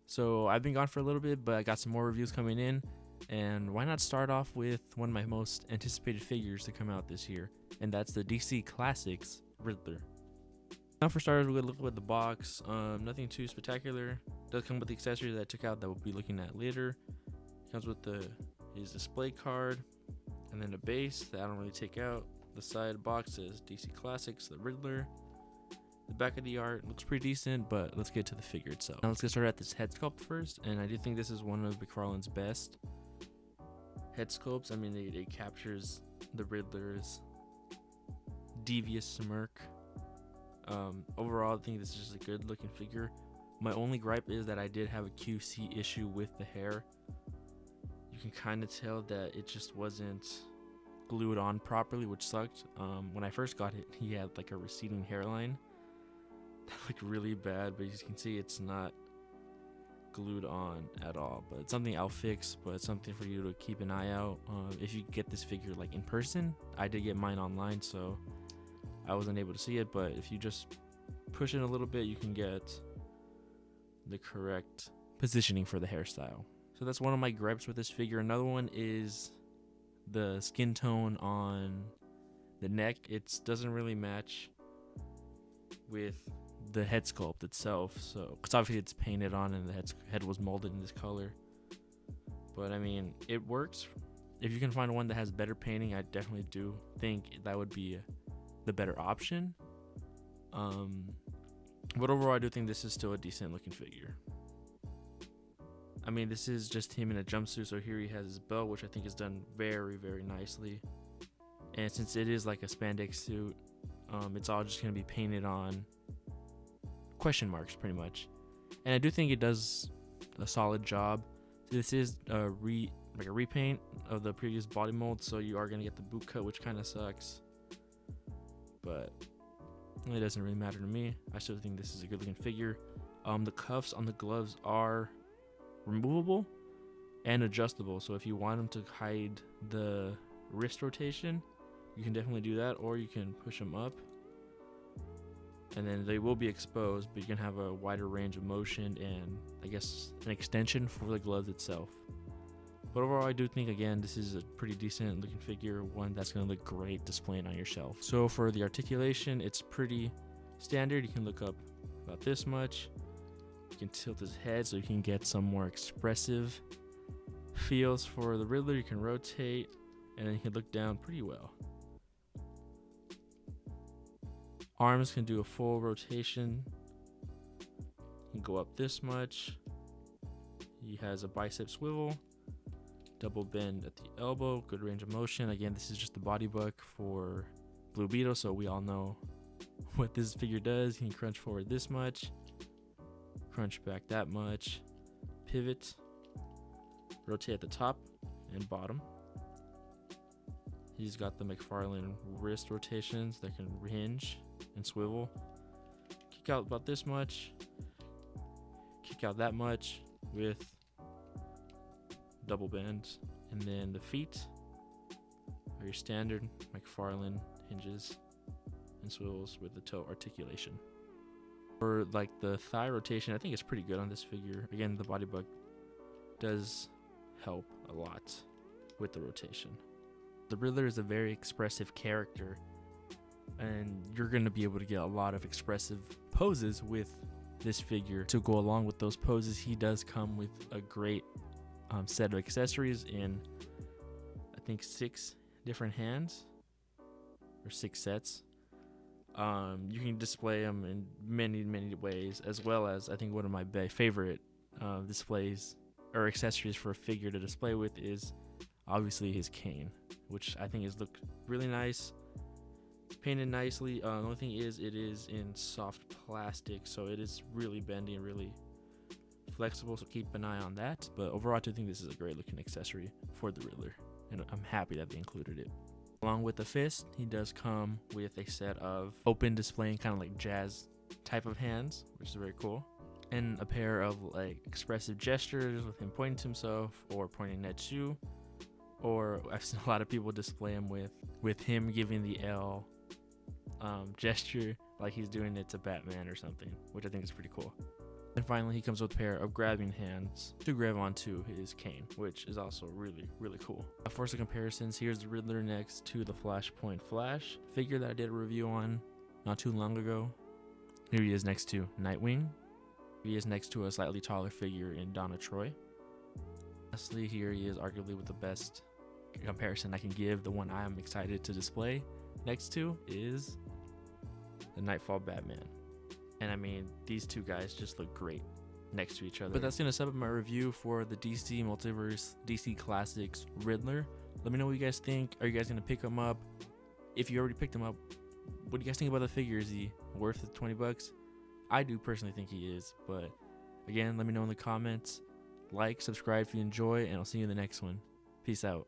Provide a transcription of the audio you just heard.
So I've been gone for a little bit, but I got some more reviews coming in. And why not start off with one of my most anticipated figures to come out this year, and that's the DC Classics Riddler. Now for starters, we're gonna look at the box. Nothing too spectacular. Does come with the accessories that I took out that we'll be looking at later. Comes with his display card, and then a base that I don't really take out. The side box says DC Classics, the Riddler. The back of the art looks pretty decent, but let's get to the figure itself. Now let's get started at this head sculpt first, and I do think this is one of McFarlane's best head sculpts. I mean, it captures the Riddler's devious smirk. Overall, I think this is just a good looking figure. My only gripe is that I did have a QC issue with the hair. You can kind of tell that it just wasn't glued on properly, which sucked. When I first got it, he had like a receding hairline that looked really bad, but as you can see, it's not glued on at all. But it's something I'll fix, but it's something for you to keep an eye out. If you get this figure like in person, I did get mine online, so I wasn't able to see it, but if you just push it a little bit, you can get the correct positioning for the hairstyle. So that's one of my gripes with this figure. Another one is the skin tone on the neck. It doesn't really match with the head sculpt itself, so because obviously it's painted on and the head was molded in this color. But I mean, it works. If you can find one that has better painting, I definitely do think that would be the better option. But overall, I do think this is still a decent looking figure. I mean, this is just him in a jumpsuit, so here he has his belt, which I think is done very, very nicely. And since it is like a spandex suit, it's all just going to be painted on question marks pretty much. And I do think it does a solid job. This is a repaint of the previous body mold, so you are going to get the boot cut, which kind of sucks. But it doesn't really matter to me. I still think this is a good looking figure. The cuffs on the gloves are removable and adjustable, so if you want them to hide the wrist rotation, you can definitely do that, or you can push them up and then they will be exposed, but you can have a wider range of motion and I guess an extension for the gloves itself. But overall, I do think, again, this is a pretty decent looking figure, one that's going to look great displaying on your shelf. So for the articulation, it's pretty standard. You can look up about this much. You can tilt his head so you can get some more expressive feels for the Riddler. You can rotate, and then you can look down pretty well. Arms can do a full rotation. You can go up this much. He has a bicep swivel. Double bend at the elbow, good range of motion. Again, this is just the body book for Blue Beetle, so we all know what this figure does. He can crunch forward this much, crunch back that much, pivot, rotate at the top and bottom. He's got the McFarlane wrist rotations that can hinge and swivel. Kick out about this much, kick out that much with double bends, and then the feet are your standard McFarlane hinges and swivels with the toe articulation. For like the thigh rotation, I think it's pretty good on this figure. Again, the body book does help a lot with the rotation. The Riddler is a very expressive character, and you're going to be able to get a lot of expressive poses with this figure. To go along with those poses, he does come with a great set of accessories in, I think, 6 different hands or 6 sets. You can display them in many ways, as well as I think one of my favorite displays or accessories for a figure to display with is obviously his cane, which I think is look really nice. It's painted nicely. The only thing is it is in soft plastic, so it is really bendy and really flexible, so keep an eye on that. But overall, I do think this is a great looking accessory for the Riddler, and I'm happy that they included it. Along with the fist, he does come with a set of open displaying kind of like jazz type of hands, which is very cool, and a pair of like expressive gestures with him pointing to himself or pointing at you, or I've seen a lot of people display him with him giving the L gesture like he's doing it to Batman or something, which I think is pretty cool. And finally, he comes with a pair of grabbing hands to grab onto his cane, which is also really, really cool. For some comparisons, here's the Riddler next to the Flashpoint Flash figure that I did a review on not too long ago. Here he is next to Nightwing. He is next to a slightly taller figure in Donna Troy. Lastly, here he is arguably with the best comparison I can give. The one I am excited to display next to is the Nightfall Batman. And I mean, these two guys just look great next to each other. But that's going to sum up my review for the DC Multiverse DC Classics Riddler. Let me know what you guys think. Are you guys going to pick them up? If you already picked them up, what do you guys think about the figure? Is he worth the 20 bucks? I do personally think he is. But again, let me know in the comments. Like, subscribe if you enjoy, and I'll see you in the next one. Peace out.